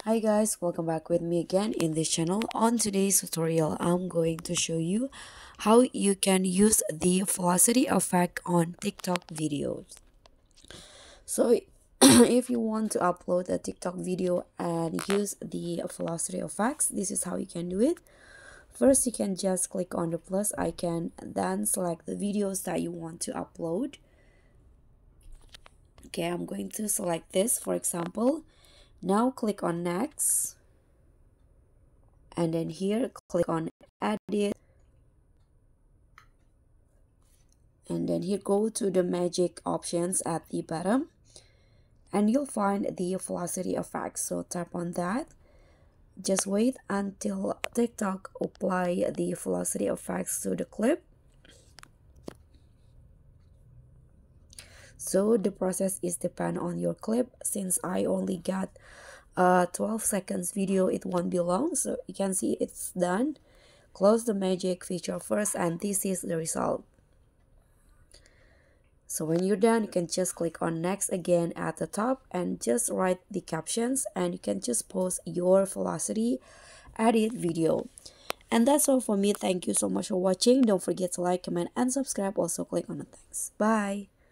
Hi guys, welcome back with me again in this channel. On today's tutorial, I'm going to show you how you can use the velocity effect on TikTok videos. So if you want to upload a TikTok video and use the velocity effects, this is how you can do it. First, you can just click on the plus icon, then select the videos that you want to upload. Okay, I'm going to select this, for example. Now click on next, and then here click on edit, and then here go to the magic options at the bottom, and you'll find the velocity effect. So tap on that. Just wait until TikTok apply the velocity effects to the clip. So the process is depend on your clip. Since I only got a 12 seconds video, it won't be long. So you can see it's done. Close the magic feature first, and this is the result. So when you're done, you can just click on next again at the top and just write the captions, and you can just post your velocity edit video. And that's all for me. Thank you so much for watching. Don't forget to like, comment, and subscribe. Also click on the thanks. Bye.